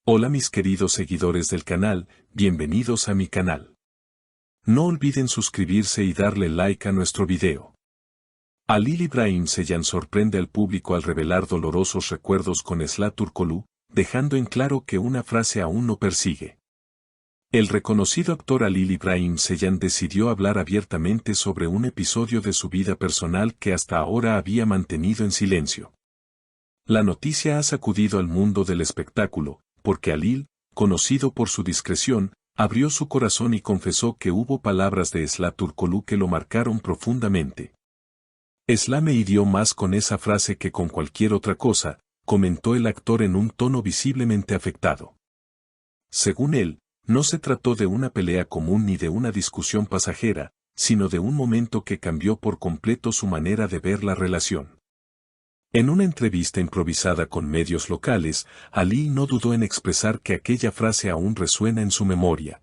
Hola mis queridos seguidores del canal, bienvenidos a mi canal. No olviden suscribirse y darle like a nuestro video. Halil İbrahim Ceylan sorprende al público al revelar dolorosos recuerdos con Esla Turkoglu, dejando en claro que una frase aún no persigue. El reconocido actor Halil İbrahim Ceylan decidió hablar abiertamente sobre un episodio de su vida personal que hasta ahora había mantenido en silencio. La noticia ha sacudido al mundo del espectáculo, porque Halil, conocido por su discreción, abrió su corazón y confesó que hubo palabras de Esla Turkoglu que lo marcaron profundamente. Esla me hirió más con esa frase que con cualquier otra cosa, comentó el actor en un tono visiblemente afectado. Según él, no se trató de una pelea común ni de una discusión pasajera, sino de un momento que cambió por completo su manera de ver la relación. En una entrevista improvisada con medios locales, Halil no dudó en expresar que aquella frase aún resuena en su memoria.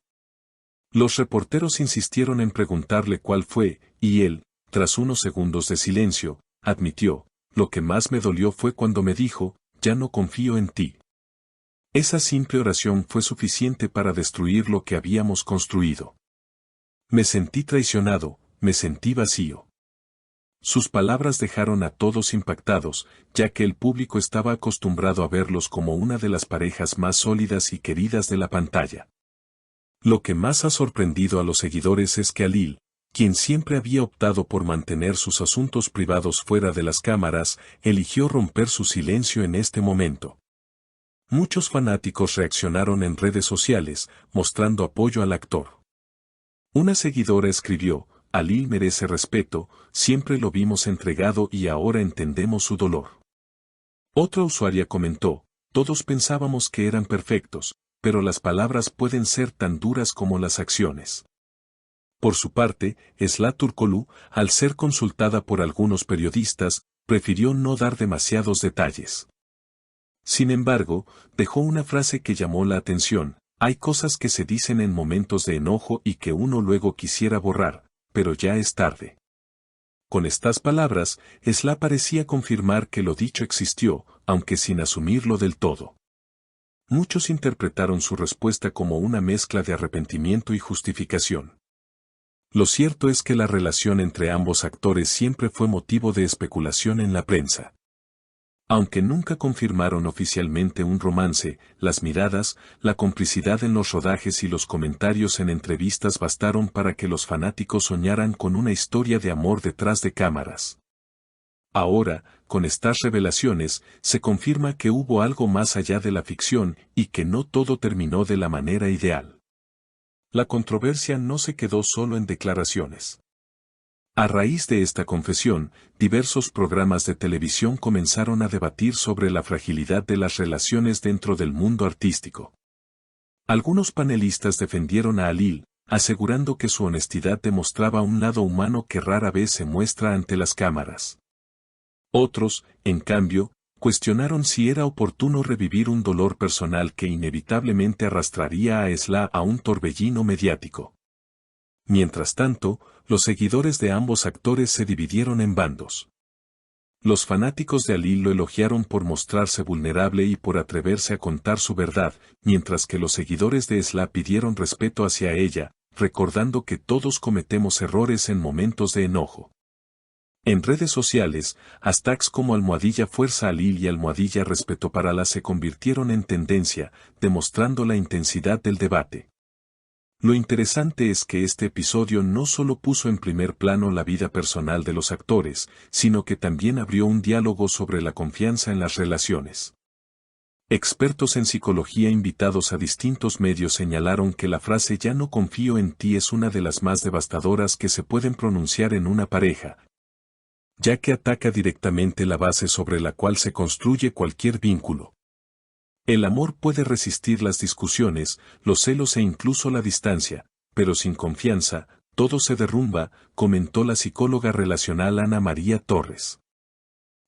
Los reporteros insistieron en preguntarle cuál fue, y él, tras unos segundos de silencio, admitió: "Lo que más me dolió fue cuando me dijo, ya no confío en ti". Esa simple oración fue suficiente para destruir lo que habíamos construido. Me sentí traicionado, me sentí vacío. Sus palabras dejaron a todos impactados, ya que el público estaba acostumbrado a verlos como una de las parejas más sólidas y queridas de la pantalla. Lo que más ha sorprendido a los seguidores es que Halil, quien siempre había optado por mantener sus asuntos privados fuera de las cámaras, eligió romper su silencio en este momento. Muchos fanáticos reaccionaron en redes sociales, mostrando apoyo al actor. Una seguidora escribió: "Halil merece respeto, siempre lo vimos entregado y ahora entendemos su dolor". Otra usuaria comentó: "Todos pensábamos que eran perfectos, pero las palabras pueden ser tan duras como las acciones". Por su parte, Esla Turkoglu, al ser consultada por algunos periodistas, prefirió no dar demasiados detalles. Sin embargo, dejó una frase que llamó la atención: "Hay cosas que se dicen en momentos de enojo y que uno luego quisiera borrar, pero ya es tarde". Con estas palabras, Esla parecía confirmar que lo dicho existió, aunque sin asumirlo del todo. Muchos interpretaron su respuesta como una mezcla de arrepentimiento y justificación. Lo cierto es que la relación entre ambos actores siempre fue motivo de especulación en la prensa. Aunque nunca confirmaron oficialmente un romance, las miradas, la complicidad en los rodajes y los comentarios en entrevistas bastaron para que los fanáticos soñaran con una historia de amor detrás de cámaras. Ahora, con estas revelaciones, se confirma que hubo algo más allá de la ficción y que no todo terminó de la manera ideal. La controversia no se quedó solo en declaraciones. A raíz de esta confesión, diversos programas de televisión comenzaron a debatir sobre la fragilidad de las relaciones dentro del mundo artístico. Algunos panelistas defendieron a Halil, asegurando que su honestidad demostraba un lado humano que rara vez se muestra ante las cámaras. Otros, en cambio, cuestionaron si era oportuno revivir un dolor personal que inevitablemente arrastraría a Esla a un torbellino mediático. Mientras tanto, los seguidores de ambos actores se dividieron en bandos. Los fanáticos de Halil lo elogiaron por mostrarse vulnerable y por atreverse a contar su verdad, mientras que los seguidores de Esla pidieron respeto hacia ella, recordando que todos cometemos errores en momentos de enojo. En redes sociales, hashtags como #FuerzaHalil y #RespetoParala se convirtieron en tendencia, demostrando la intensidad del debate. Lo interesante es que este episodio no solo puso en primer plano la vida personal de los actores, sino que también abrió un diálogo sobre la confianza en las relaciones. Expertos en psicología invitados a distintos medios señalaron que la frase "ya no confío en ti" es una de las más devastadoras que se pueden pronunciar en una pareja, ya que ataca directamente la base sobre la cual se construye cualquier vínculo. El amor puede resistir las discusiones, los celos e incluso la distancia, pero sin confianza, todo se derrumba, comentó la psicóloga relacional Ana María Torres.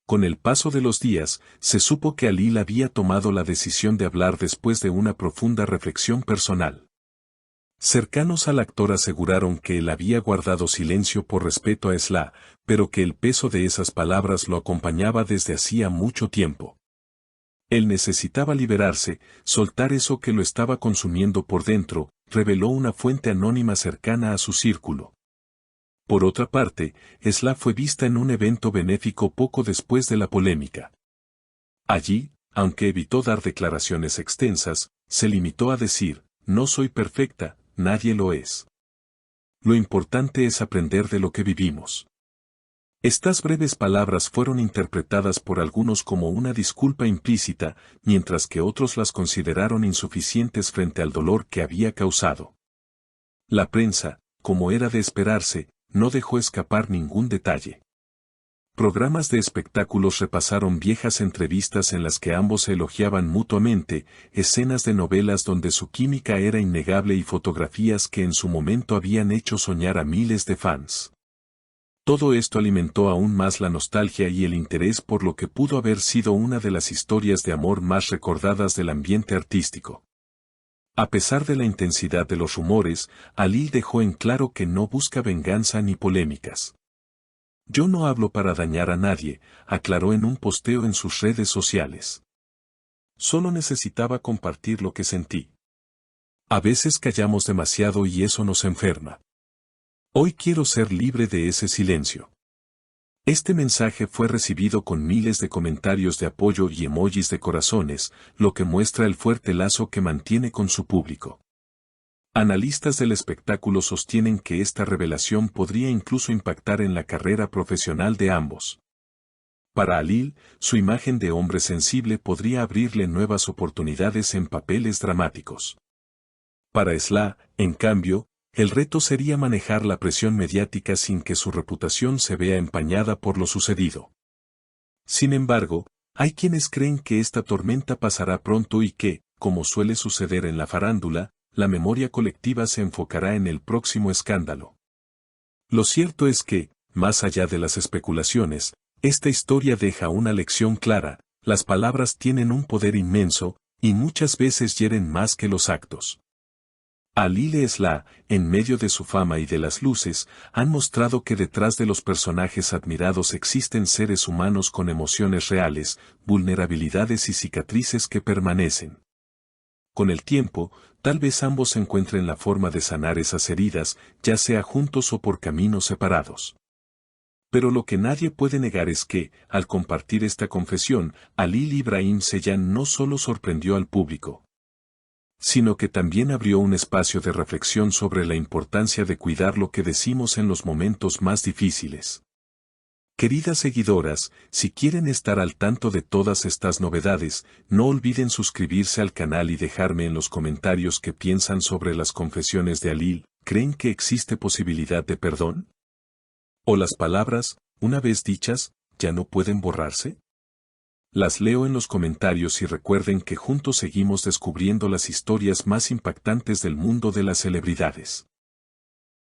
Con el paso de los días, se supo que Halil había tomado la decisión de hablar después de una profunda reflexión personal. Cercanos al actor aseguraron que él había guardado silencio por respeto a Esla, pero que el peso de esas palabras lo acompañaba desde hacía mucho tiempo. Él necesitaba liberarse, soltar eso que lo estaba consumiendo por dentro, reveló una fuente anónima cercana a su círculo. Por otra parte, Slaa fue vista en un evento benéfico poco después de la polémica. Allí, aunque evitó dar declaraciones extensas, se limitó a decir, no soy perfecta, nadie lo es. Lo importante es aprender de lo que vivimos. Estas breves palabras fueron interpretadas por algunos como una disculpa implícita, mientras que otros las consideraron insuficientes frente al dolor que había causado. La prensa, como era de esperarse, no dejó escapar ningún detalle. Programas de espectáculos repasaron viejas entrevistas en las que ambos se elogiaban mutuamente, escenas de novelas donde su química era innegable y fotografías que en su momento habían hecho soñar a miles de fans. Todo esto alimentó aún más la nostalgia y el interés por lo que pudo haber sido una de las historias de amor más recordadas del ambiente artístico. A pesar de la intensidad de los rumores, Ali dejó en claro que no busca venganza ni polémicas. Yo no hablo para dañar a nadie, aclaró en un posteo en sus redes sociales. Solo necesitaba compartir lo que sentí. A veces callamos demasiado y eso nos enferma. Hoy quiero ser libre de ese silencio. Este mensaje fue recibido con miles de comentarios de apoyo y emojis de corazones, lo que muestra el fuerte lazo que mantiene con su público. Analistas del espectáculo sostienen que esta revelación podría incluso impactar en la carrera profesional de ambos. Para Ali, su imagen de hombre sensible podría abrirle nuevas oportunidades en papeles dramáticos. Para Slaa, en cambio, el reto sería manejar la presión mediática sin que su reputación se vea empañada por lo sucedido. Sin embargo, hay quienes creen que esta tormenta pasará pronto y que, como suele suceder en la farándula, la memoria colectiva se enfocará en el próximo escándalo. Lo cierto es que, más allá de las especulaciones, esta historia deja una lección clara: las palabras tienen un poder inmenso, y muchas veces hieren más que los actos. Ali y Slaa, en medio de su fama y de las luces, han mostrado que detrás de los personajes admirados existen seres humanos con emociones reales, vulnerabilidades y cicatrices que permanecen. Con el tiempo, tal vez ambos encuentren la forma de sanar esas heridas, ya sea juntos o por caminos separados. Pero lo que nadie puede negar es que, al compartir esta confesión, Ali Ibrahim Seyhan no solo sorprendió al público, sino que también abrió un espacio de reflexión sobre la importancia de cuidar lo que decimos en los momentos más difíciles. Queridas seguidoras, si quieren estar al tanto de todas estas novedades, no olviden suscribirse al canal y dejarme en los comentarios qué piensan sobre las confesiones de Ali. ¿Creen que existe posibilidad de perdón? ¿O las palabras, una vez dichas, ya no pueden borrarse? Las leo en los comentarios y recuerden que juntos seguimos descubriendo las historias más impactantes del mundo de las celebridades.